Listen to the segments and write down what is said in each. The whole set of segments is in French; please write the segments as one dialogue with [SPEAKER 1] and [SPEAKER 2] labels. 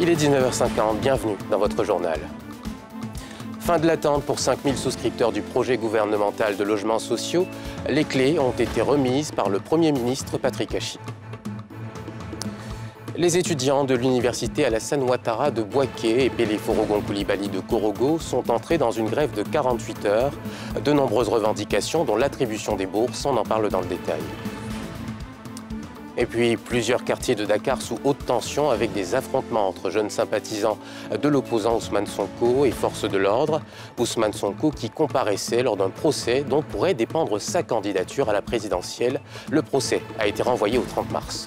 [SPEAKER 1] Il est 19h50, bienvenue dans votre journal. Fin de l'attente pour 5000 souscripteurs du projet gouvernemental de logements sociaux. Les clés ont été remises par le Premier ministre Patrick Hachi. Les étudiants de l'université Alassane Ouattara de Bouaké et Pélé Forogon Coulibaly de Korogo sont entrés dans une grève de 48 heures. De nombreuses revendications, dont l'attribution des bourses, on en parle dans le détail. Et puis, plusieurs quartiers de Dakar sous haute tension avec des affrontements entre jeunes sympathisants de l'opposant Ousmane Sonko et forces de l'ordre. Ousmane Sonko qui comparaissait lors d'un procès dont pourrait dépendre sa candidature à la présidentielle. Le procès a été renvoyé au 30 mars.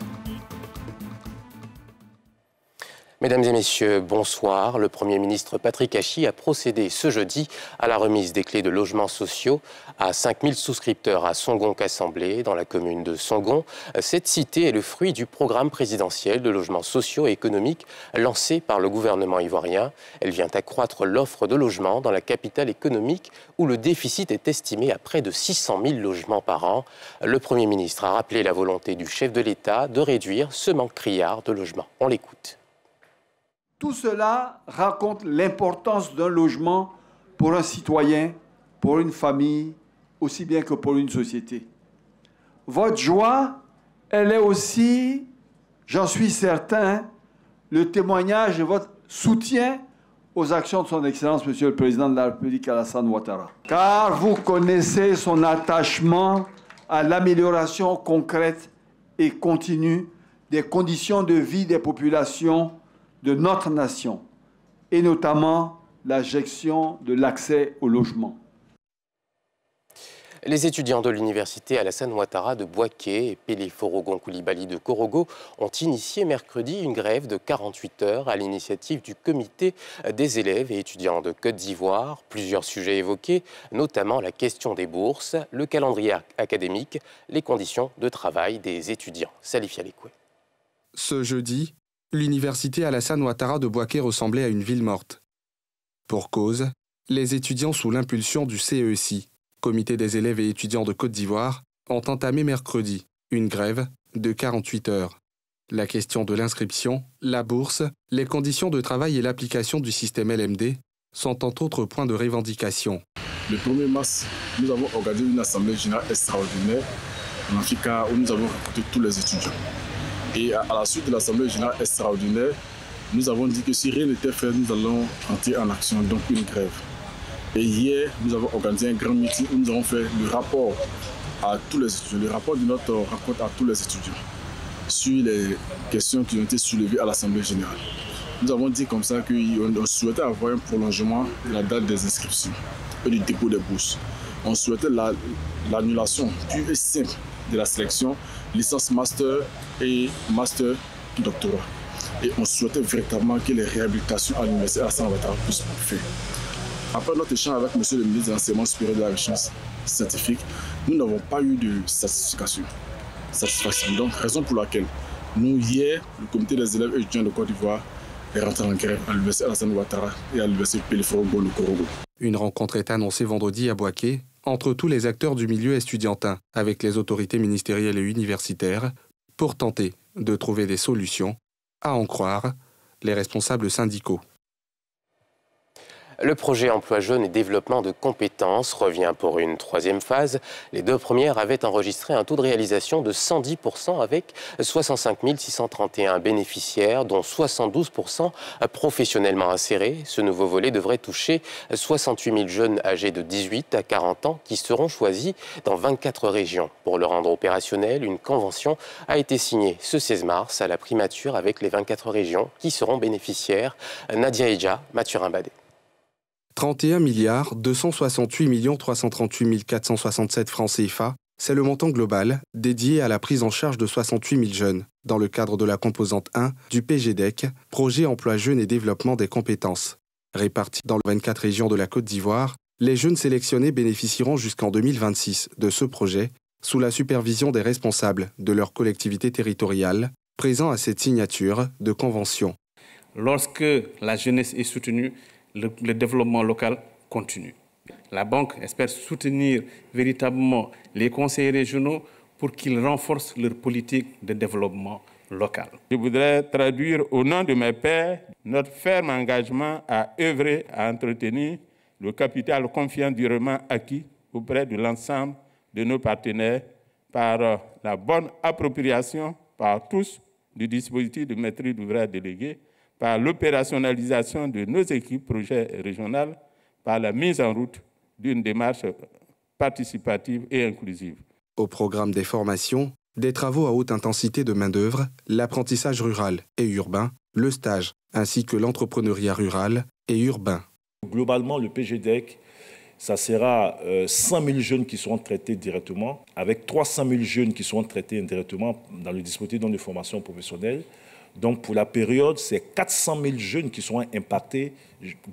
[SPEAKER 1] Mesdames et messieurs, bonsoir. Le Premier ministre Patrick Hachi a procédé ce jeudi à la remise des clés de logements sociaux à 5000 souscripteurs à Songon-Cassemblé, dans la commune de Songon. Cette cité est le fruit du programme présidentiel de logements sociaux et économiques lancé par le gouvernement ivoirien. Elle vient accroître l'offre de logements dans la capitale économique où le déficit est estimé à près de 600 000 logements par an. Le Premier ministre a rappelé la volonté du chef de l'État de réduire ce manque criard de logements. On l'écoute.
[SPEAKER 2] Tout cela raconte l'importance d'un logement pour un citoyen, pour une famille, aussi bien que pour une société. Votre joie, elle est aussi, j'en suis certain, le témoignage de votre soutien aux actions de son Excellence, Monsieur le Président de la République Alassane Ouattara. Car vous connaissez son attachement à l'amélioration concrète et continue des conditions de vie des populations de notre nation, et notamment la gestion de l'accès au logement.
[SPEAKER 1] Les étudiants de l'université Alassane Ouattara de Bouaké et Pélé Forogon Coulibaly de Korogo ont initié mercredi une grève de 48 heures à l'initiative du comité des élèves et étudiants de Côte d'Ivoire. Plusieurs sujets évoqués, notamment la question des bourses, le calendrier académique, les conditions de travail des étudiants. Salif Yalikoué.
[SPEAKER 3] Ce jeudi, l'université Alassane Ouattara de Bouaké ressemblait à une ville morte. Pour cause, les étudiants sous l'impulsion du CESI, Comité des élèves et étudiants de Côte d'Ivoire, ont entamé mercredi une grève de 48 heures. La question de l'inscription, la bourse, les conditions de travail et l'application du système LMD sont entre autres points de revendication.
[SPEAKER 4] Le 1er mars, nous avons organisé une assemblée générale extraordinaire en Africa où nous avons recruté tous les étudiants. Et à la suite de l'Assemblée générale extraordinaire, nous avons dit que si rien n'était fait, nous allons entrer en action, donc une grève. Et hier, nous avons organisé un grand meeting où nous avons fait le rapport à tous les étudiants, le rapport de notre rencontre à tous les étudiants sur les questions qui ont été soulevées à l'Assemblée générale. Nous avons dit comme ça qu'on souhaitait avoir un prolongement de la date des inscriptions et du dépôt des bourses. On souhaitait l'annulation pure et simple de la sélection, licence master et master doctorat. Et on souhaitait véritablement que les réhabilitations à l'université Alassane Ouattara puissent être faites. Après notre échange avec M. le ministre de l'Enseignement supérieur de la recherche scientifique, nous n'avons pas eu de satisfaction. Donc, raison pour laquelle nous, hier, le comité des élèves et étudiants de Côte d'Ivoire est rentré en grève à l'université Alassane Ouattara et à l'université Pélé Forogon de Korogo.
[SPEAKER 3] Une rencontre est annoncée vendredi à Bouaké entre tous les acteurs du milieu estudiantin avec les autorités ministérielles et universitaires pour tenter de trouver des solutions, à en croire les responsables syndicaux.
[SPEAKER 1] Le projet Emploi Jeunes et Développement de Compétences revient pour une troisième phase. Les deux premières avaient enregistré un taux de réalisation de 110% avec 65 631 bénéficiaires, dont 72% professionnellement insérés. Ce nouveau volet devrait toucher 68 000 jeunes âgés de 18 à 40 ans qui seront choisis dans 24 régions. Pour le rendre opérationnel, une convention a été signée ce 16 mars à la primature avec les 24 régions qui seront bénéficiaires. Nadia Eja, Mathurin Badé.
[SPEAKER 3] 31 268 338 467 francs CFA, c'est le montant global dédié à la prise en charge de 68 000 jeunes dans le cadre de la composante 1 du PGDEC, Projet Emploi Jeunes et Développement des Compétences. Répartis dans les 24 régions de la Côte d'Ivoire, les jeunes sélectionnés bénéficieront jusqu'en 2026 de ce projet sous la supervision des responsables de leur collectivité territoriale présents à cette signature de convention.
[SPEAKER 5] Lorsque la jeunesse est soutenue, le développement local continue. La Banque espère soutenir véritablement les conseillers régionaux pour qu'ils renforcent leur politique de développement locale. Je voudrais traduire au nom de mes pairs notre ferme engagement à œuvrer à entretenir le capital confiant durement acquis auprès de l'ensemble de nos partenaires par la bonne appropriation par tous du dispositif de maîtrise d'ouvrage délégué, par l'opérationnalisation de nos équipes projets régionales, par la mise en route d'une démarche participative et inclusive.
[SPEAKER 3] Au programme des formations, des travaux à haute intensité de main-d'œuvre, l'apprentissage rural et urbain, le stage, ainsi que l'entrepreneuriat rural et urbain.
[SPEAKER 6] Globalement, le PGDEC, ça sera 100 000 jeunes qui seront traités directement, avec 300 000 jeunes qui seront traités indirectement dans le dispositif de formation professionnelle. Donc pour la période, c'est 400 000 jeunes qui seront impactés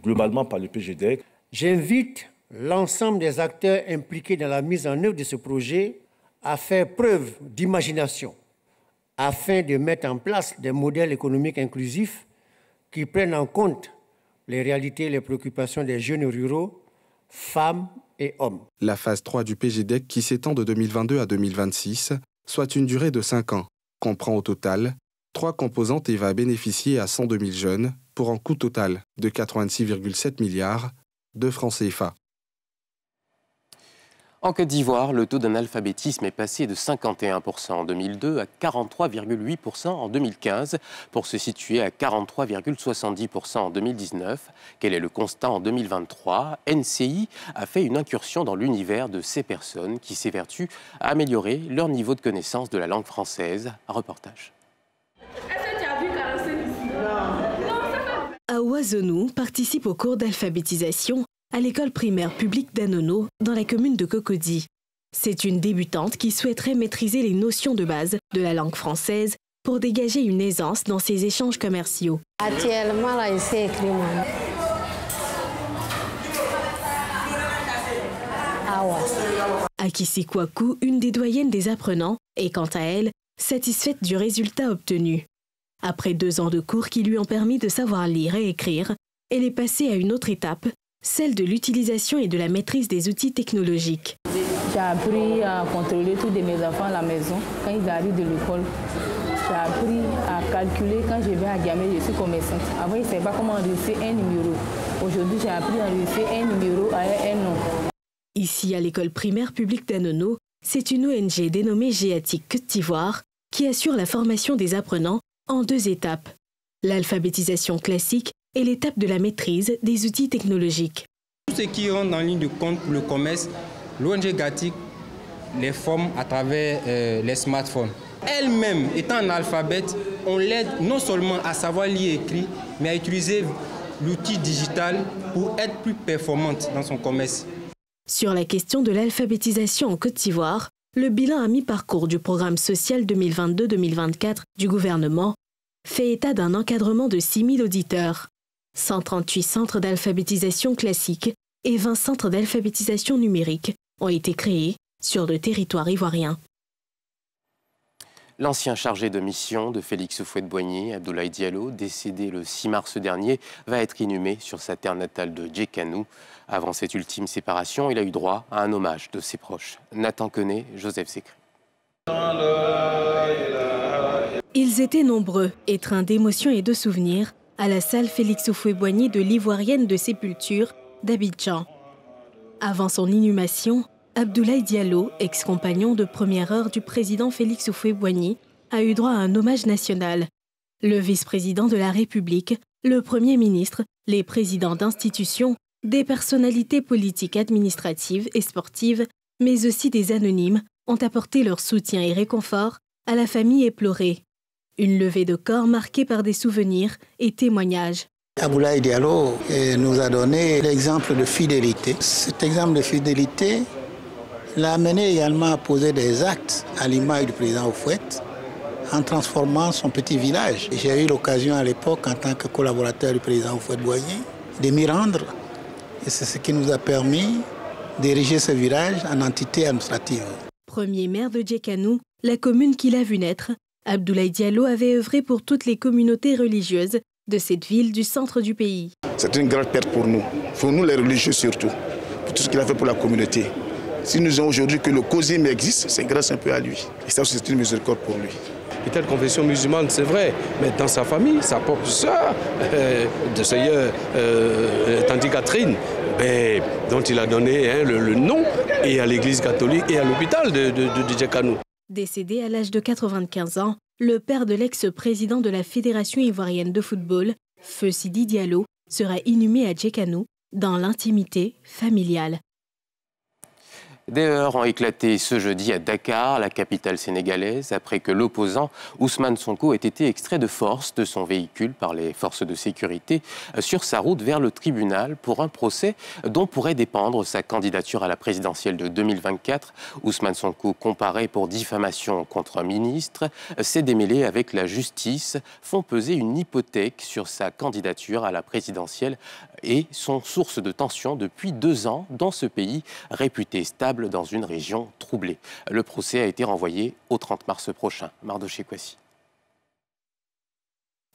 [SPEAKER 6] globalement par le PGDEC.
[SPEAKER 7] J'invite l'ensemble des acteurs impliqués dans la mise en œuvre de ce projet à faire preuve d'imagination afin de mettre en place des modèles économiques inclusifs qui prennent en compte les réalités et les préoccupations des jeunes ruraux, femmes et hommes.
[SPEAKER 3] La phase 3 du PGDEC, qui s'étend de 2022 à 2026, soit une durée de 5 ans, comprend au total 3 composantes et va bénéficier à 102 000 jeunes pour un coût total de 86,7 milliards de francs CFA.
[SPEAKER 1] En Côte d'Ivoire, le taux d'analphabétisme est passé de 51% en 2002 à 43,8% en 2015 pour se situer à 43,70% en 2019. Quel est le constat en 2023 ? NCI a fait une incursion dans l'univers de ces personnes qui s'évertuent à améliorer leur niveau de connaissance de la langue française. Reportage.
[SPEAKER 8] Awa Zonou participe au cours d'alphabétisation à l'école primaire publique d'Anono, dans la commune de Cocody. C'est une débutante qui souhaiterait maîtriser les notions de base de la langue française pour dégager une aisance dans ses échanges commerciaux.
[SPEAKER 9] Actuellement, là, je sais écrire. Awa.
[SPEAKER 8] Akissi Kwaku, une des doyennes des apprenants, est quant à elle satisfaite du résultat obtenu. Après 2 ans de cours qui lui ont permis de savoir lire et écrire, elle est passée à une autre étape, celle de l'utilisation et de la maîtrise des outils technologiques.
[SPEAKER 10] J'ai appris à contrôler tous mes enfants à la maison quand ils arrivent de l'école. J'ai appris à calculer quand je vais à Gamay, je suis commerçante. Avant, je ne savais pas comment enregistrer un numéro. Aujourd'hui, j'ai appris à enregistrer un numéro à un nom.
[SPEAKER 8] Ici, à l'école primaire publique d'Anono, c'est une ONG dénommée Géatique Côte d'Ivoire qui assure la formation des apprenants en 2 étapes. L'alphabétisation classique et l'étape de la maîtrise des outils technologiques.
[SPEAKER 11] Tout ce qui rentre en ligne de compte pour le commerce, l'ONG Géatique les forme à travers les smartphones. Elle-même, étant analphabète, on l'aide non seulement à savoir lire et écrire, mais à utiliser l'outil digital pour être plus performante dans son commerce.
[SPEAKER 8] Sur la question de l'alphabétisation en Côte d'Ivoire, le bilan à mi-parcours du programme social 2022-2024 du gouvernement fait état d'un encadrement de 6 000 auditeurs. 138 centres d'alphabétisation classique et 20 centres d'alphabétisation numérique ont été créés sur le territoire ivoirien.
[SPEAKER 1] L'ancien chargé de mission de Félix Houphouët-Boigny, Abdoulaye Diallo, décédé le 6 mars dernier, va être inhumé sur sa terre natale de Djekanou. Avant cette ultime séparation, il a eu droit à un hommage de ses proches. Nathan Koné, Joseph Sécré.
[SPEAKER 8] Ils étaient nombreux, étreints d'émotions et de souvenirs, à la salle Félix Houphouët-Boigny de l'Ivoirienne de Sépulture d'Abidjan. Avant son inhumation, Abdoulaye Diallo, ex-compagnon de première heure du président Félix Houphouët-Boigny, a eu droit à un hommage national. Le vice-président de la République, le Premier ministre, les présidents d'institutions, des personnalités politiques, administratives et sportives, mais aussi des anonymes, ont apporté leur soutien et réconfort à la famille éplorée. Une levée de corps marquée par des souvenirs et témoignages.
[SPEAKER 12] Abdoulaye Diallo nous a donné l'exemple de fidélité. Cet exemple de fidélité l'a amené également à poser des actes à l'image du président Houphouët en transformant son petit village. J'ai eu l'occasion à l'époque, en tant que collaborateur du président Houphouët-Boigny, de m'y rendre. Et c'est ce qui nous a permis d'ériger ce village en entité administrative.
[SPEAKER 8] Premier maire de Djekanou, la commune qu'il a vu naître, Abdoulaye Diallo avait œuvré pour toutes les communautés religieuses de cette ville du centre du pays.
[SPEAKER 13] C'est une grande perte pour nous les religieux surtout, pour tout ce qu'il a fait pour la communauté. Si nous avons aujourd'hui que le COSIM existe, c'est grâce un peu à lui. Et ça, c'est une miséricorde pour lui.
[SPEAKER 14] était de confession musulmane, c'est vrai, mais dans sa famille, sa propre sœur, de Seigneur Tante Catherine, dont il a donné le nom, et à l'église catholique et à l'hôpital de Djekanou.
[SPEAKER 8] Décédé à l'âge de 95 ans, le père de l'ex-président de la Fédération ivoirienne de football, Feu Sidi Diallo, sera inhumé à Djekanou, dans l'intimité familiale.
[SPEAKER 1] Des heurts ont éclaté ce jeudi à Dakar, la capitale sénégalaise, après que l'opposant Ousmane Sonko ait été extrait de force de son véhicule par les forces de sécurité sur sa route vers le tribunal pour un procès dont pourrait dépendre sa candidature à la présidentielle de 2024. Ousmane Sonko, comparé pour diffamation contre un ministre, ses démêlés avec la justice font peser une hypothèque sur sa candidature à la présidentielle et sont source de tensions depuis 2 ans dans ce pays réputé stable dans une région troublée. Le procès a été renvoyé au 30 mars prochain. Mardoché Kwasi.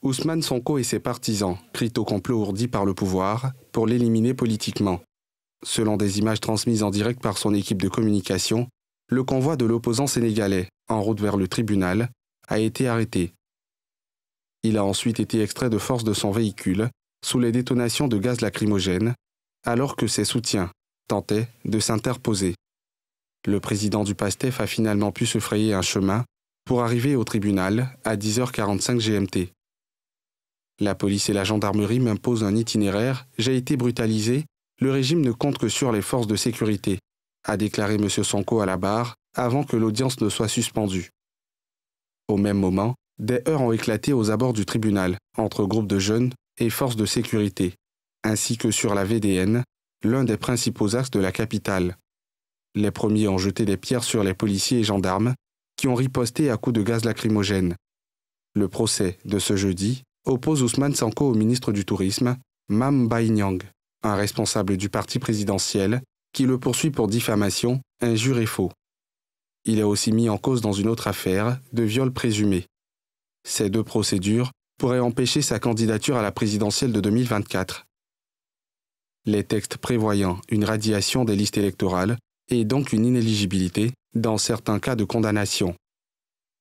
[SPEAKER 3] Ousmane Sonko et ses partisans crient au complot ourdi par le pouvoir pour l'éliminer politiquement. Selon des images transmises en direct par son équipe de communication, le convoi de l'opposant sénégalais, en route vers le tribunal, a été arrêté. Il a ensuite été extrait de force de son véhicule sous les détonations de gaz lacrymogène, alors que ses soutiens tentaient de s'interposer. Le président du PASTEF a finalement pu se frayer un chemin pour arriver au tribunal à 10h45 GMT. La police et la gendarmerie m'imposent un itinéraire, j'ai été brutalisé, le régime ne compte que sur les forces de sécurité, a déclaré M. Sonko à la barre avant que l'audience ne soit suspendue. Au même moment, des heurts ont éclaté aux abords du tribunal entre groupes de jeunes et forces de sécurité, ainsi que sur la VDN, l'un des principaux axes de la capitale. Les premiers ont jeté des pierres sur les policiers et gendarmes qui ont riposté à coups de gaz lacrymogène. Le procès de ce jeudi oppose Ousmane Sonko au ministre du Tourisme, Mame Mbaye Niang, un responsable du parti présidentiel qui le poursuit pour diffamation, injure et faux. Il est aussi mis en cause dans une autre affaire de viol présumé. Ces 2 procédures pourraient empêcher sa candidature à la présidentielle de 2024. Les textes prévoyant une radiation des listes électorales et donc une inéligibilité dans certains cas de condamnation.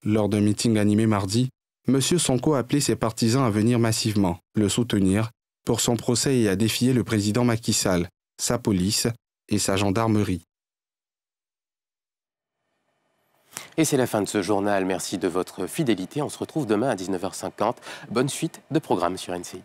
[SPEAKER 3] Lors d'un meeting animé mardi, M. Sonko a appelé ses partisans à venir massivement le soutenir pour son procès et à défier le président Macky Sall, sa police et sa gendarmerie.
[SPEAKER 1] Et c'est la fin de ce journal. Merci de votre fidélité. On se retrouve demain à 19h50. Bonne suite de programmes sur NCI.